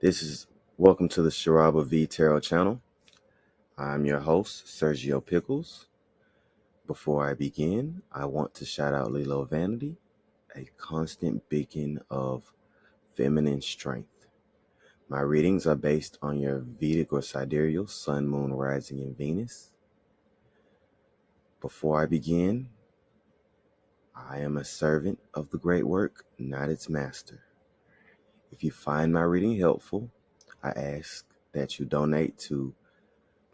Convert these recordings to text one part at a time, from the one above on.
This is Welcome to the Sharaba V Tarot channel. I'm your host, Sergio Pickles. Before I begin, I want to shout out Lilo Vanity, a constant beacon of feminine strength. My readings are based on your Vedic or sidereal sun, moon, rising, and Venus. Before I begin, I am a servant of the great work, not its master. If you find my reading helpful, I ask that you donate to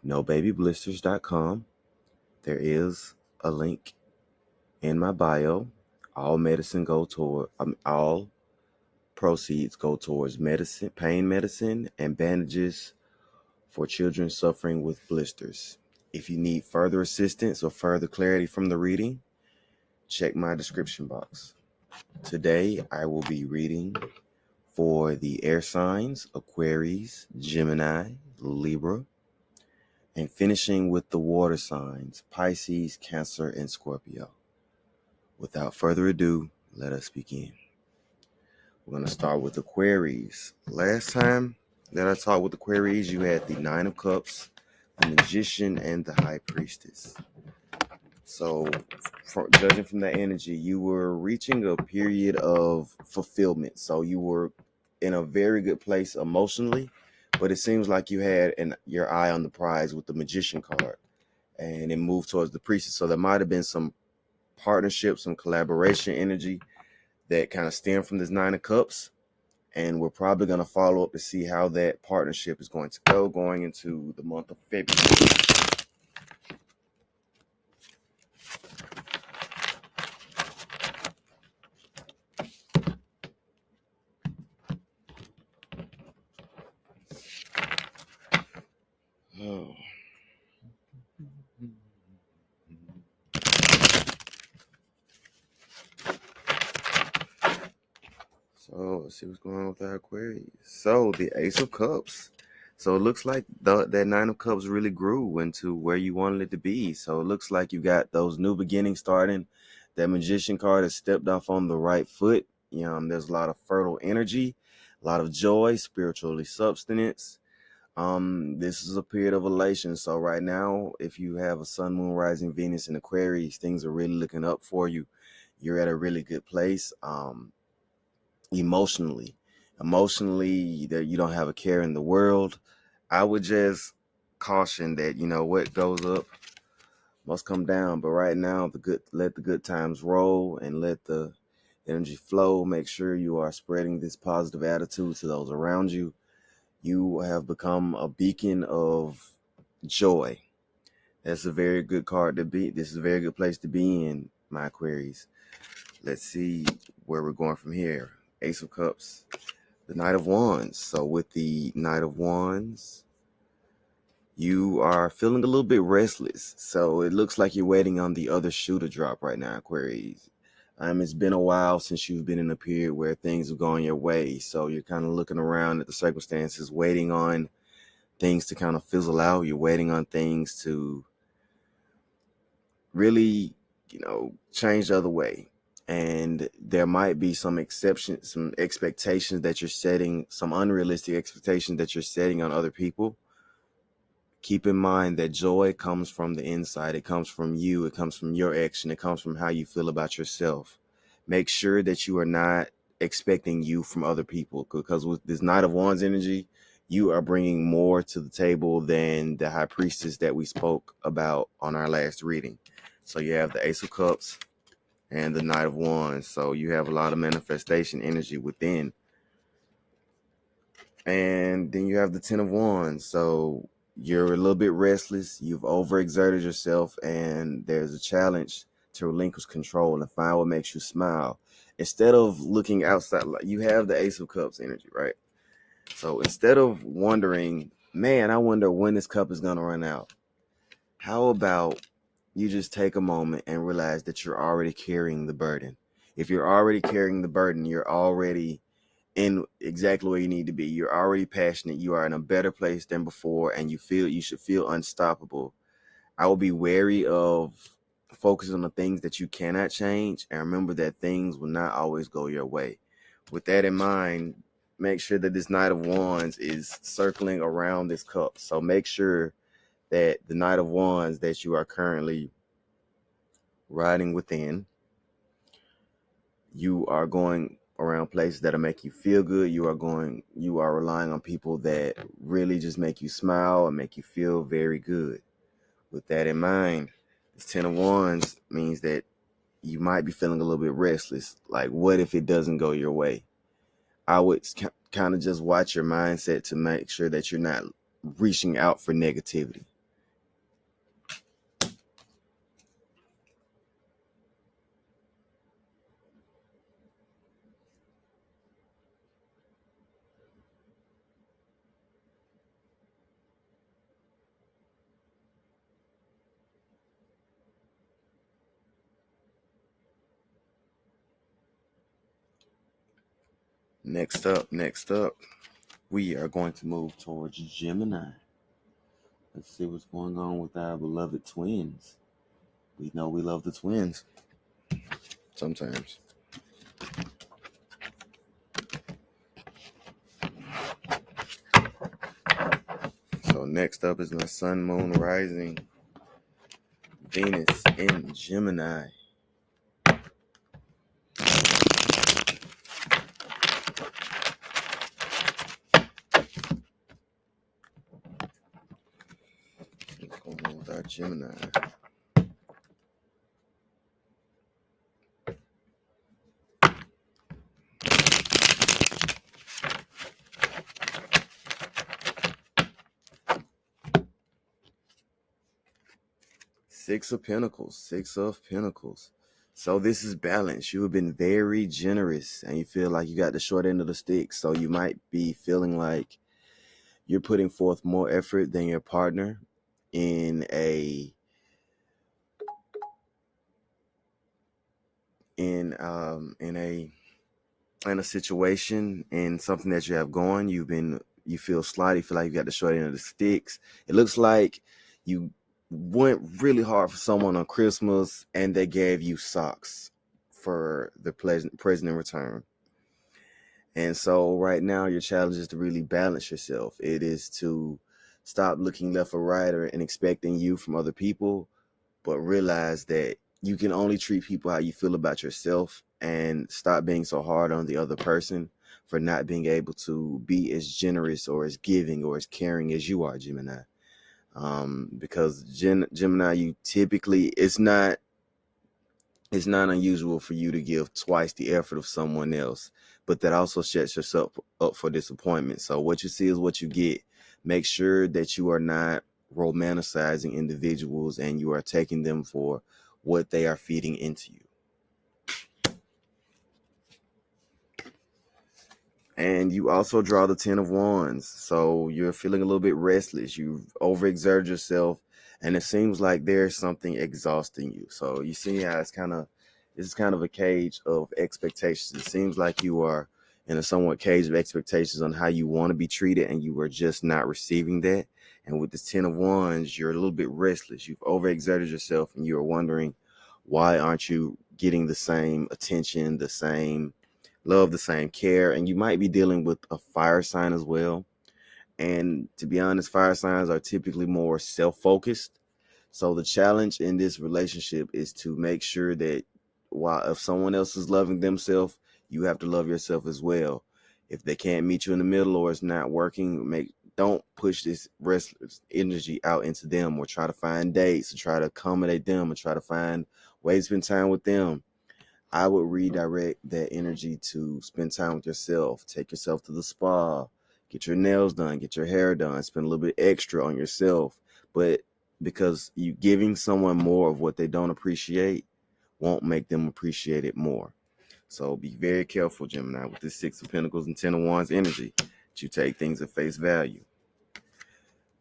nobabyblisters.com. There is a link in my bio. All proceeds go towards medicine, pain medicine, and bandages for children suffering with blisters. If you need further assistance or further clarity from the reading, check my description box. Today, I will be reading for the air signs, Aquarius, Gemini, Libra, and finishing with the water signs, Pisces, Cancer, and Scorpio. Without further ado, let us begin. We're going to start with Aquarius. Last time that I talked with Aquarius, you had the Nine of Cups, the Magician, and the High Priestess. So, judging from that energy, you were reaching a period of fulfillment. So you were in a very good place emotionally, but it seems like you had your eye on the prize with the Magician card, and it moved towards the Priestess. So there might have been some partnership, some collaboration energy that kind of stem from this Nine of Cups, and we're probably going to follow up to see how that partnership is going to go going into the month of February. Oh. So let's see what's going on with the Aquarius. So the Ace of Cups. So it looks like that Nine of Cups really grew into where you wanted it to be. So it looks like you got those new beginnings starting. That Magician card has stepped off on the right foot. There's a lot of fertile energy, a lot of joy, spiritually substance. This is a period of elation. So right now, if you have a sun, moon, rising, Venus, and Aquarius, things are really looking up for you. You're at a really good place. Emotionally, that you don't have a care in the world. I would just caution that what goes up must come down. But right now, let the good times roll and let the energy flow. Make sure you are spreading this positive attitude to those around you. You have become a beacon of joy. That's a very good card to be. This is a very good place to be in, my Aquarius. Let's see where we're going from here. Ace of Cups, the Knight of Wands. So with the Knight of Wands, you are feeling a little bit restless. So it looks like you're waiting on the other shoe to drop right now, Aquarius. It's been a while since you've been in a period where things have gone your way. So you're kind of looking around at the circumstances, waiting on things to kind of fizzle out. You're waiting on things to really, change the other way. And there might be some exceptions, some expectations that you're setting, some unrealistic expectations that you're setting on other people. Keep in mind that joy comes from the inside. It comes from you. It comes from your action. It comes from how you feel about yourself. Make sure that you are not expecting you from other people, because with this Knight of Wands energy, you are bringing more to the table than the High Priestess that we spoke about on our last reading. So you have the Ace of Cups and the Knight of Wands. So you have a lot of manifestation energy within. And then you have the Ten of Wands. So you're a little bit restless. You've overexerted yourself, and there's a challenge to relinquish control and find what makes you smile. Instead of looking outside, you have the Ace of Cups energy, right? So instead of wondering, man, I wonder when this cup is going to run out, how about you just take a moment and realize that you're already carrying the burden. If you're already carrying the burden, you're already in exactly where you need to be. You're already passionate. You are in a better place than before, and you should feel unstoppable. I will be wary of focusing on the things that you cannot change, and remember that things will not always go your way. With that in mind, make sure that this Knight of Wands is circling around this cup. So make sure that the Knight of Wands that you are currently riding within, you are going around places that'll make you feel good. You are relying on people that really just make you smile and make you feel very good. With that in mind, this Ten of Wands means that you might be feeling a little bit restless. Like, what if it doesn't go your way? I would kind of just watch your mindset to make sure that you're not reaching out for negativity. Next up, we are going to move towards Gemini. Let's see what's going on with our beloved twins. We know we love the twins sometimes. So next up is my sun, moon, rising, Venus in Gemini. What's going on with our Gemini? Six of Pentacles. So this is balance. You have been very generous and you feel like you got the short end of the stick. So you might be feeling like you're putting forth more effort than your partner in a in a situation, in something that you have going. You feel slighted, you feel like you got the short end of the sticks. It looks like you went really hard for someone on Christmas and they gave you socks for the present in return. And so right now your challenge is to really balance yourself. It is to stop looking left or right and expecting you from other people, but realize that you can only treat people how you feel about yourself, and stop being so hard on the other person for not being able to be as generous or as giving or as caring as you are, Gemini. Because Gemini, you typically, it's not unusual for you to give twice the effort of someone else, but that also sets yourself up for disappointment. So what you see is what you get. Make sure that you are not romanticizing individuals and you are taking them for what they are feeding into you. And you also draw the Ten of Wands. So you're feeling a little bit restless. You've overexerted yourself and it seems like there's something exhausting you. So you see how it's kind of a cage of expectations. It seems like you are in a somewhat cage of expectations on how you want to be treated and you are just not receiving that. And with this Ten of Wands, you're a little bit restless. You've overexerted yourself and you're wondering, why aren't you getting the same attention, the same love, the same care? And you might be dealing with a fire sign as well. And to be honest, fire signs are typically more self-focused. So the challenge in this relationship is to make sure that while if someone else is loving themselves, you have to love yourself as well. If they can't meet you in the middle or it's not working, don't push this restless energy out into them, or try to find dates and try to accommodate them and try to find ways to spend time with them. I would redirect that energy to spend time with yourself. Take yourself to the spa, get your nails done, get your hair done, spend a little bit extra on yourself. But because you giving someone more of what they don't appreciate won't make them appreciate it more. So be very careful, Gemini, with this Six of Pentacles and Ten of Wands energy, that you take things at face value.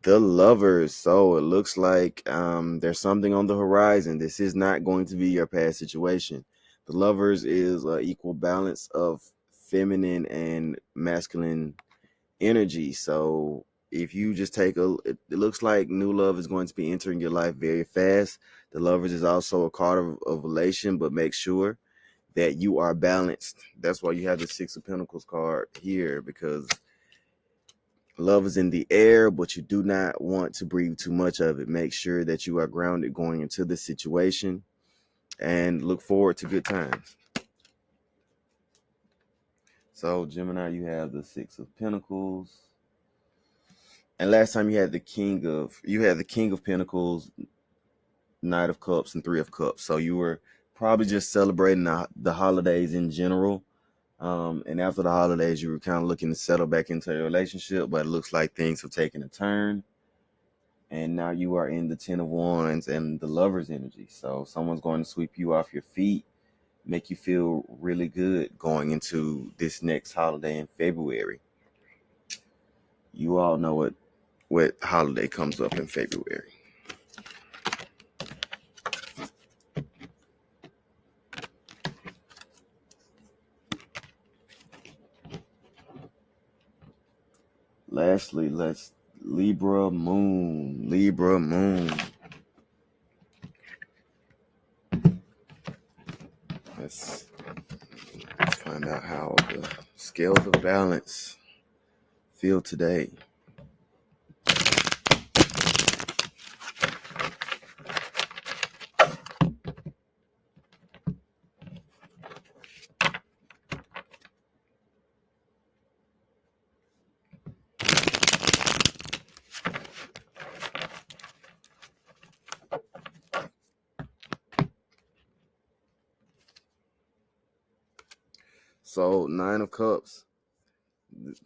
The Lovers. So it looks like there's something on the horizon. This is not going to be your past situation. The Lovers is an equal balance of feminine and masculine energy. So if you just it looks like new love is going to be entering your life very fast. The Lovers is also a card of elation, but make sure that you are balanced. That's why you have the Six of Pentacles card here, because love is in the air, but you do not want to breathe too much of it. Make sure that you are grounded going into this situation and look forward to good times. So Gemini, you have the Six of Pentacles. And last time you had the King of Pentacles, Knight of Cups, and Three of Cups. So you were probably just celebrating the holidays in general. And after the holidays, you were kind of looking to settle back into a relationship, but it looks like things have taken a turn. And now you are in the Ten of Wands and the Lover's energy. So someone's going to sweep you off your feet, make you feel really good going into this next holiday in February. You all know what holiday comes up in February. Lastly, let's Libra moon. Libra moon. Let's find out how the scales of balance feel today. So, Nine of Cups.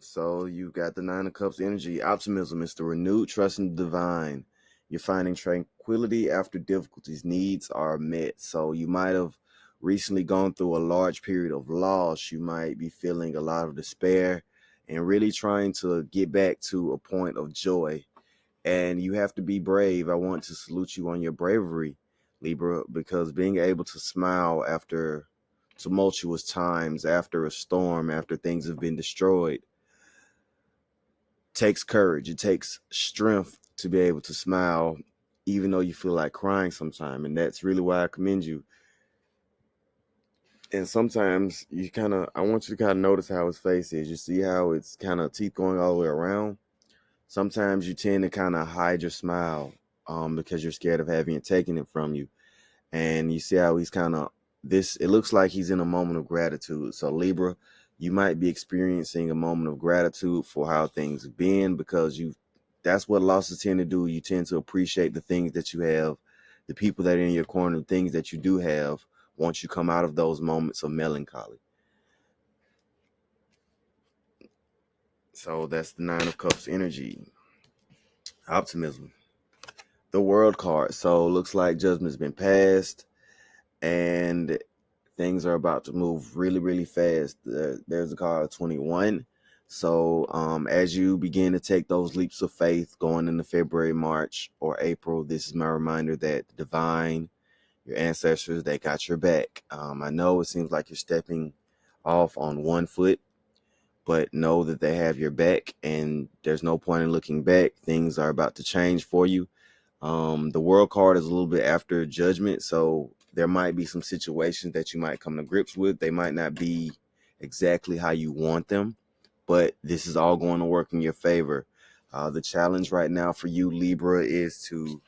So you got the Nine of Cups energy. Optimism is the renewed trust in the divine. You're finding tranquility after difficulties. Needs are met. So you might have recently gone through a large period of loss. You might be feeling a lot of despair and really trying to get back to a point of joy. And you have to be brave. I want to salute you on your bravery, Libra, because being able to smile after tumultuous times, after a storm, after things have been destroyed, takes courage. It takes strength to be able to smile, even though you feel like crying sometime. And that's really why I commend you. And sometimes I want you to kind of notice how his face is. You see how it's kind of teeth going all the way around. Sometimes you tend to kind of hide your smile because you're scared of having it taken it from you. And you see how he's it looks like he's in a moment of gratitude. So Libra, you might be experiencing a moment of gratitude for how things have been, because that's what losses tend to do. You tend to appreciate the things that you have, the people that are in your corner, the things that you do have once you come out of those moments of melancholy. So that's the Nine of Cups energy. Optimism. The World card. So looks like judgment's been passed and things are about to move really, really fast. There's a card 21. So as you begin to take those leaps of faith going into February, March, or April, this is my reminder that the divine, your ancestors, they got your back. I know it seems like you're stepping off on one foot, but know that they have your back and there's no point in looking back. Things are about to change for you. The World card is a little bit after judgment, so there might be some situations that you might come to grips with. They might not be exactly how you want them, but this is all going to work in your favor. The challenge right now for you, Libra, is to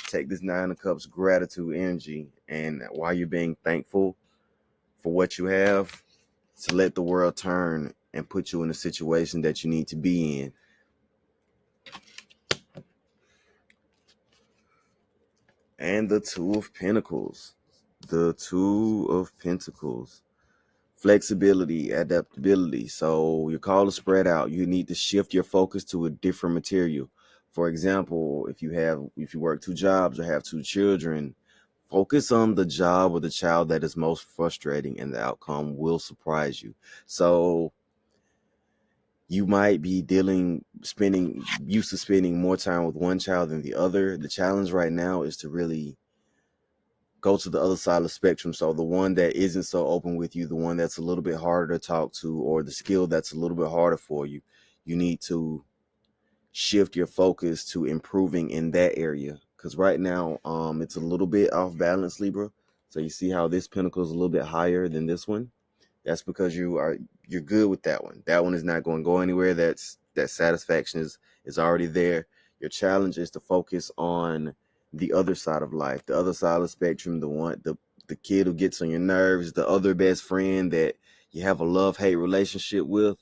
take this Nine of Cups gratitude energy, and while you're being thankful for what you have, to let the world turn and put you in a situation that you need to be in. And the Two of Pentacles. The Two of Pentacles. Flexibility, adaptability. So your call to spread out. You need to shift your focus to a different material. For example, if you work two jobs or have two children, focus on the job or the child that is most frustrating, and the outcome will surprise you. So you might be used to spending more time with one child than the other. The challenge right now is to really go to the other side of the spectrum. So the one that isn't so open with you, the one that's a little bit harder to talk to, or the skill that's a little bit harder for you, you need to shift your focus to improving in that area. Because right now, it's a little bit off balance, Libra. So you see how this pentacle is a little bit higher than this one? That's because you're good with that one. That one is not going to go anywhere. That satisfaction is already there. Your challenge is to focus on the other side of life, the other side of the spectrum, the kid who gets on your nerves, the other best friend that you have a love-hate relationship with,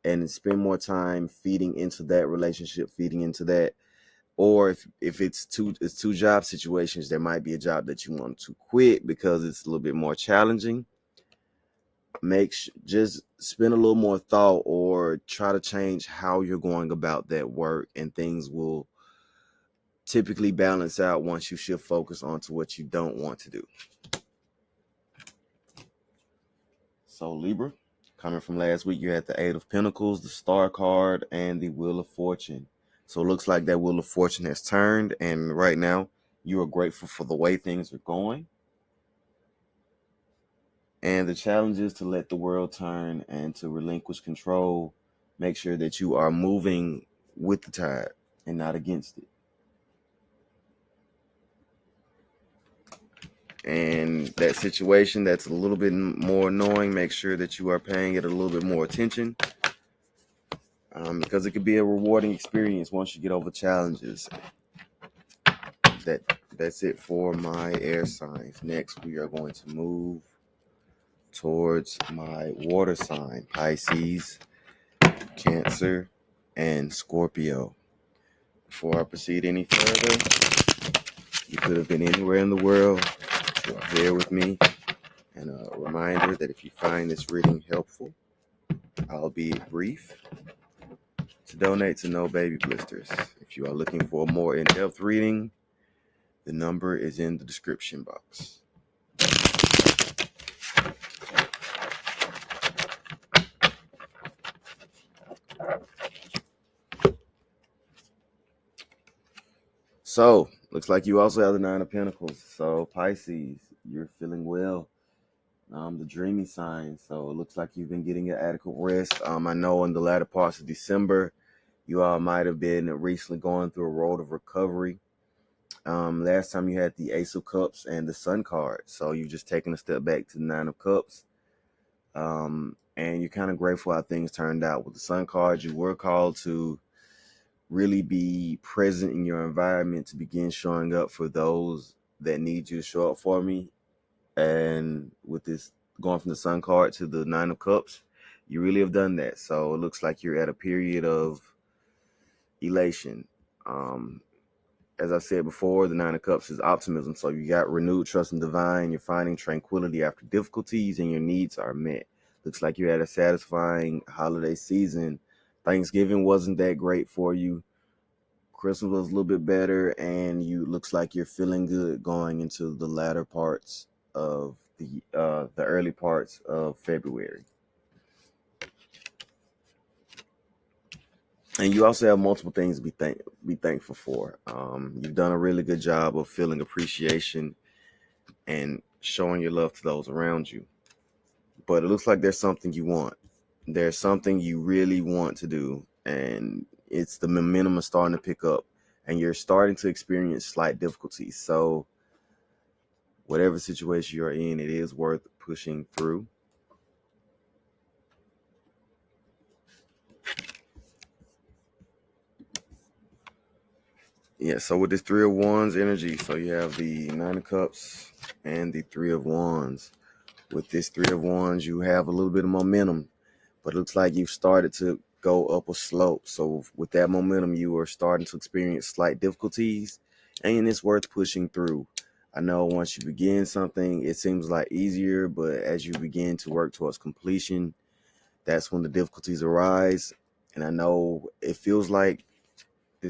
and spend more time feeding into that relationship, feeding into that. Or if it's two job situations, there might be a job that you want to quit because it's a little bit more challenging. Just spend a little more thought or try to change how you're going about that work, and things will typically balance out once you shift focus onto what you don't want to do. So Libra, coming from last week, you had the Eight of Pentacles, the Star card, and the Wheel of Fortune. So it looks like that Wheel of Fortune has turned, and right now you are grateful for the way things are going. And the challenge is to let the world turn and to relinquish control. Make sure that you are moving with the tide and not against it. And that situation that's a little bit more annoying, make sure that you are paying it a little bit more attention, because it could be a rewarding experience once you get over challenges. That's it for my air signs. Next, we are going to move towards my water sign, Pisces, Cancer, and Scorpio. Before I proceed any further, you could have been anywhere in the world. You are here with me. And a reminder that if you find this reading helpful, albeit brief, to donate to No Baby Blisters. If you are looking for a more in-depth reading, the number is in the description box. So, looks like you also have the Nine of Pentacles. So, Pisces, you're feeling well. The dreamy sign. So, it looks like you've been getting your adequate rest. I know in the latter parts of December, you all might have been recently going through a road of recovery. Last time you had the Ace of Cups and the Sun card. So, you've just taken a step back to the Nine of Cups. And you're kind of grateful how things turned out. With the Sun card, you were called to really be present in your environment, to begin showing up for those that need you to show up for me. And with this going from the Sun card to the Nine of Cups, you really have done that. So it looks like you're at a period of elation. As I said before, the Nine of Cups is optimism. So you got renewed trust in divine. You're finding tranquility after difficulties, and your needs are met. Looks like you had a satisfying holiday season. Thanksgiving wasn't that great for you. Christmas was a little bit better, and you looks like you're feeling good going into the latter parts of the early parts of February. And you also have multiple things to be thankful for. You've done a really good job of feeling appreciation and showing your love to those around you. But it looks like there's something you want. There's something you really want to do, and it's the momentum is starting to pick up, and you're starting to experience slight difficulties. So whatever situation you're in, it is worth pushing through. Yeah, so with this Three of Wands energy, so you have the Nine of Cups and the Three of Wands. With this Three of Wands, you have a little bit of momentum, but it looks like you've started to go up a slope. So with that momentum, you are starting to experience slight difficulties, and it's worth pushing through. I know once you begin something, it seems a lot easier, but as you begin to work towards completion, that's when the difficulties arise. And I know it feels like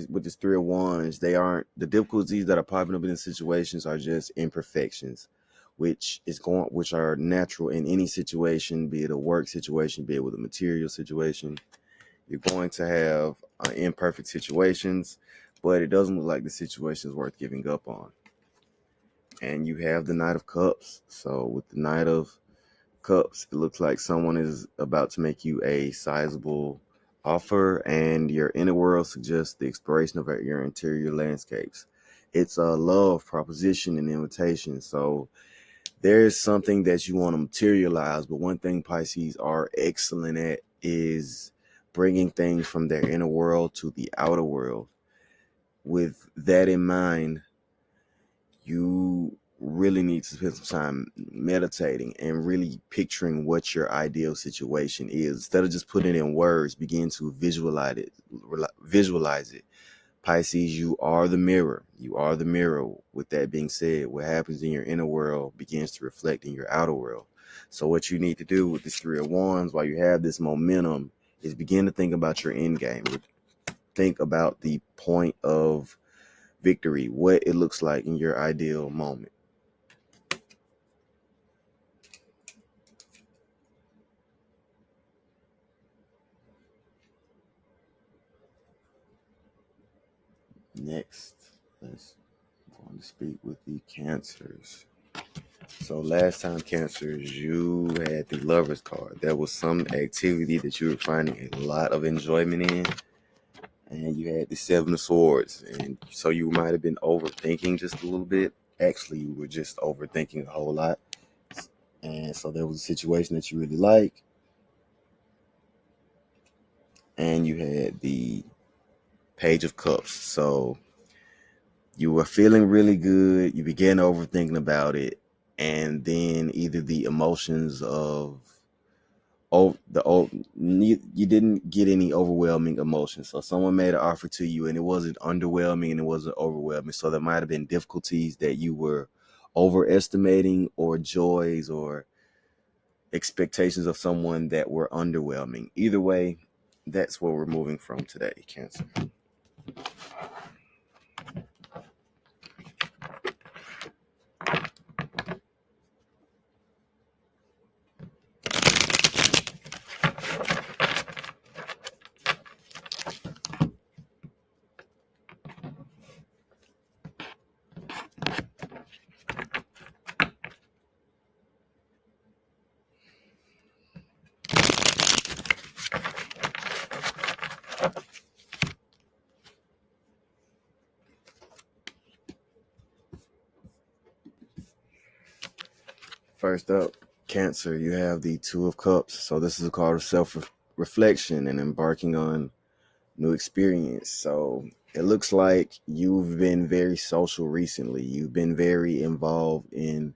with this Three of Wands, the difficulties that are popping up in situations are just imperfections, which are natural in any situation, be it a work situation, be it with a material situation. You're going to have imperfect situations, but it doesn't look like the situation is worth giving up on. And you have the Knight of Cups. So with the Knight of Cups, it looks like someone is about to make you a sizable offer, and your inner world suggests the exploration of your interior landscapes. It's a love proposition and invitation. So there's something that you want to materialize, but one thing Pisces are excellent at is bringing things from their inner world to the outer world. With that in mind, you really need to spend some time meditating and really picturing what your ideal situation is. Instead of just putting it in words, begin to visualize it. Visualize it. Pisces, you are the mirror. You are the mirror. With that being said, what happens in your inner world begins to reflect in your outer world. So what you need to do with this Three of Wands while you have this momentum is begin to think about your end game. Think about the point of victory, what it looks like in your ideal moment. Next, let's go to speak with the Cancers. So last time, Cancers, you had the Lovers card. There was some activity that you were finding a lot of enjoyment in, and you had the Seven of Swords, and so you might have been overthinking just a little bit. Actually, you were just overthinking a whole lot, and so there was a situation that you really like, and you had the Page of Cups. So you were feeling really good. You began overthinking about it, and then either the emotions of you didn't get any overwhelming emotions. So someone made an offer to you, and it wasn't underwhelming and it wasn't overwhelming. So there might have been difficulties that you were overestimating, or joys or expectations of someone that were underwhelming. Either way, that's where we're moving from today, Cancer. First up, Cancer, you have the Two of Cups. So this is a card of self-reflection and embarking on new experience. So it looks like you've been very social recently. You've been very involved in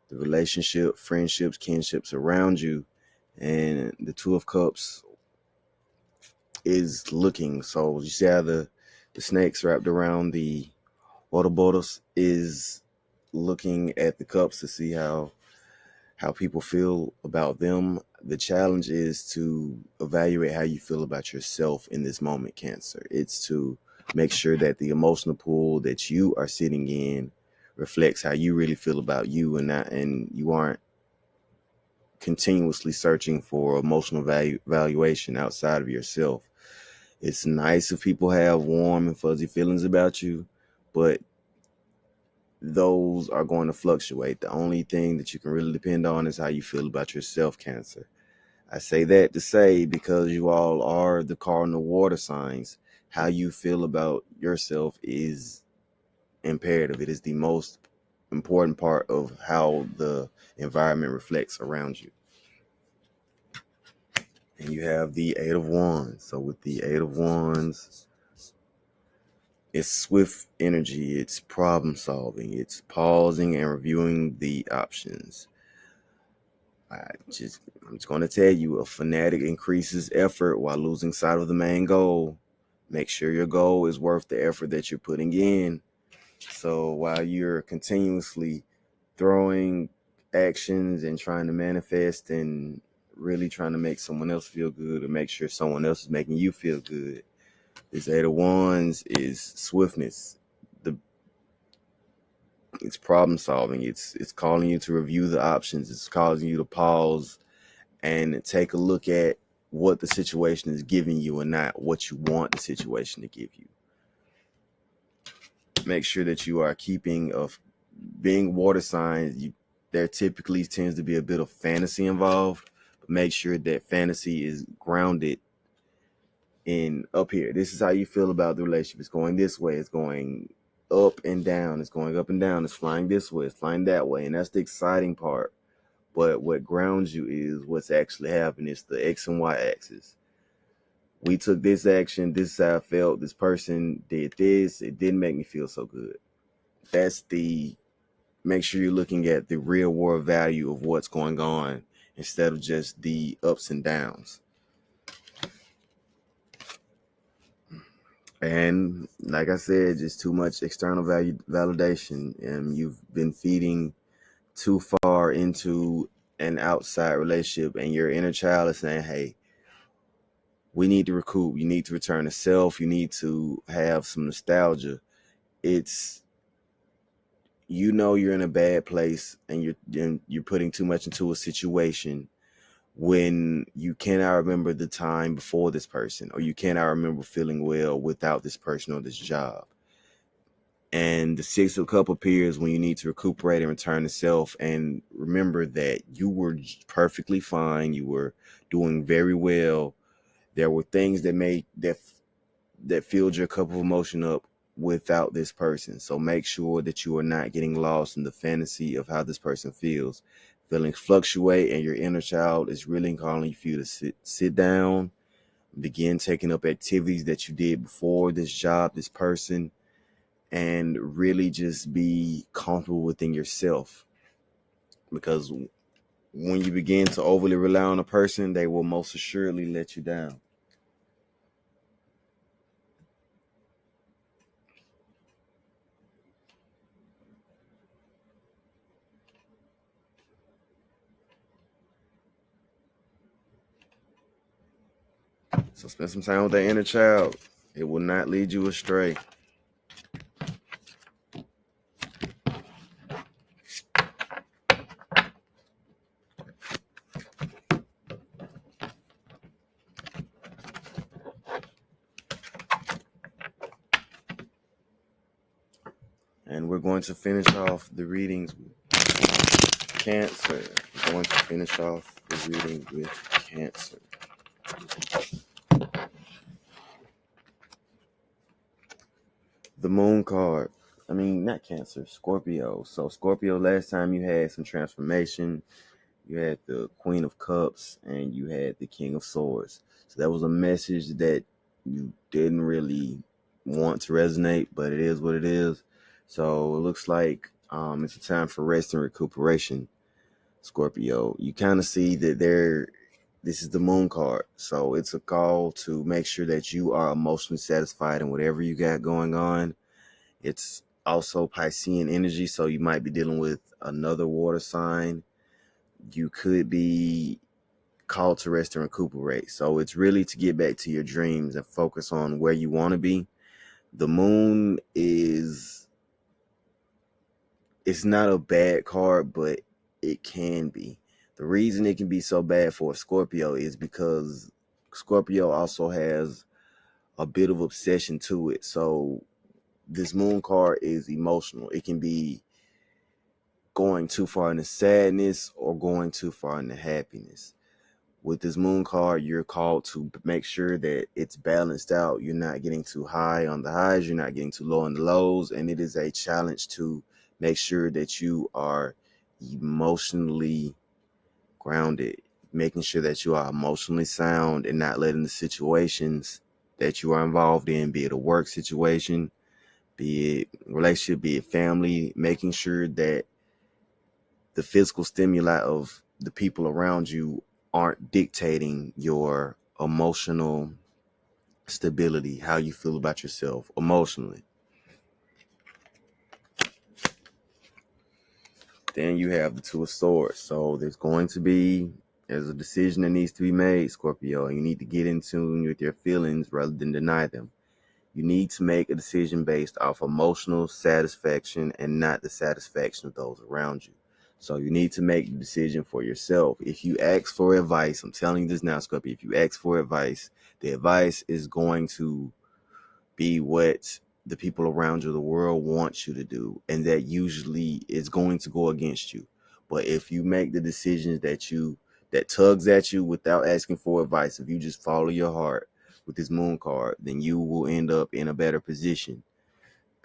the relationship, friendships, kinships around you. And the Two of Cups is looking. So you see how the snakes wrapped around the Ouroboros is looking at the cups to see how people feel about them. The challenge is to evaluate how you feel about yourself in this moment, Cancer. It's to make sure that the emotional pool that you are sitting in reflects how you really feel about you, and you aren't continuously searching for emotional valuation outside of yourself. It's nice if people have warm and fuzzy feelings about you, but those are going to fluctuate. The only thing that you can really depend on is how you feel about yourself, Cancer. I say that to say, because you all are the cardinal water signs, how you feel about yourself is imperative. It is the most important part of how the environment reflects around you. And you have the Eight of Wands. So with the Eight of Wands, it's swift energy, it's problem solving, it's pausing and reviewing the options. I'm just going to tell you, a fanatic increases effort while losing sight of the main goal. Make sure your goal is worth the effort that you're putting in. So while you're continuously throwing actions and trying to manifest and really trying to make someone else feel good, or make sure someone else is making you feel good, this Eight of Wands is swiftness. It's problem solving. It's calling you to review the options. It's causing you to pause and take a look at what the situation is giving you and not what you want the situation to give you. Make sure that you are keeping of being water signs. There typically tends to be a bit of fantasy involved, but make sure that fantasy is grounded in up here. This is how you feel about the relationship. It's going this way. It's going up and down. It's going up and down. It's flying this way. It's flying that way. And that's the exciting part. But what grounds you is what's actually happening. It's the X and Y axis. We took this action. This is how I felt. This person did this. It didn't make me feel so good. That's the, make sure you're looking at the real world value of what's going on instead of just the ups and downs. And like I said, just too much external validation, and you've been feeding too far into an outside relationship, and your inner child is saying, hey, we need to recoup. You need to return to self. You need to have some nostalgia. It's, you know, you're in a bad place, and you're putting too much into a situation when you cannot remember the time before this person, or you cannot remember feeling well without this person or this job. And the Six of Cups appears when you need to recuperate and return to self, and remember that you were perfectly fine. You were doing very well. There were things that filled your cup of emotion up without this person. So make sure that you are not getting lost in the fantasy of how this person feels. Feelings fluctuate, and your inner child is really calling for you to sit down, begin taking up activities that you did before this job, this person, and really just be comfortable within yourself. Because when you begin to overly rely on a person, they will most assuredly let you down. So spend some time with that inner child. It will not lead you astray. And we're going to finish off the readings with Cancer. We're going to finish off the reading with Cancer. The Moon card. I mean, not Cancer, Scorpio. So Scorpio, last time you had some transformation. You had the Queen of Cups and you had the King of Swords. So that was a message that you didn't really want to resonate, but it is what it is. So it looks like it's a time for rest and recuperation, Scorpio. You kind of see that this is the Moon card. So it's a call to make sure that you are emotionally satisfied in whatever you got going on. It's also Piscean energy, so you might be dealing with another water sign. You could be called to rest and recuperate. So it's really to get back to your dreams and focus on where you want to be. The moon it's not a bad card, but it can be. The reason it can be so bad for a Scorpio is because Scorpio also has a bit of obsession to it. So this moon card is emotional. It can be going too far into sadness or going too far into happiness. With this moon card, you're called to make sure that it's balanced out. You're not getting too high on the highs. You're not getting too low on the lows. And it is a challenge to make sure that you are emotionally grounded, making sure that you are emotionally sound and not letting the situations that you are involved in, be it a work situation, be it relationship, be it family, making sure that the physical stimuli of the people around you aren't dictating your emotional stability, how you feel about yourself emotionally. Then you have the Two of Swords. So there's a decision that needs to be made, Scorpio, and you need to get in tune with your feelings rather than deny them. You need to make a decision based off emotional satisfaction and not the satisfaction of those around you. So you need to make the decision for yourself. If you ask for advice, I'm telling you this now, Scorpio, if you ask for advice, the advice is going to be what the people around you, the world wants you to do. And that usually is going to go against you. But if you make the decisions that tugs at you without asking for advice, if you just follow your heart with this moon card, then you will end up in a better position.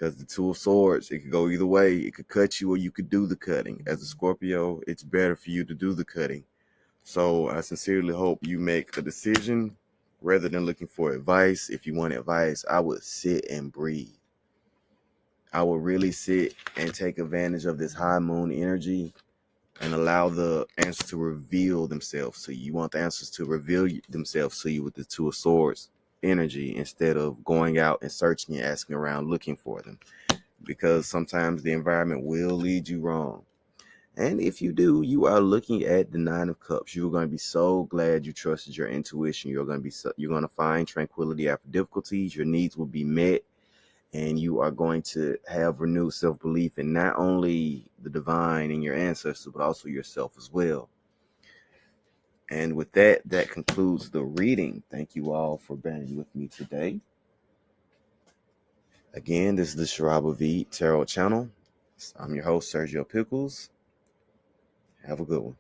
Because the Two of Swords, it could go either way. It could cut you or you could do the cutting. As a Scorpio, it's better for you to do the cutting. So I sincerely hope you make a decision rather than looking for advice. If you want advice, I would sit and breathe. I would really sit and take advantage of this high moon energy and allow the answers to reveal themselves to you. You want the answers to reveal themselves to you with the Two of Swords energy instead of going out and searching and asking around looking for them, because sometimes the environment will lead you wrong. And if you do, you are looking at the Nine of Cups. You're going to be so glad you trusted your intuition. You're going to find tranquility after difficulties. Your needs will be met, and you are going to have renewed self-belief in not only the divine and your ancestors, but also yourself as well. And with that, that concludes the reading. Thank you all for being with me today. Again, this is the Sharaba V Tarot channel. I'm your host, Sergio Pickles. Have a good one.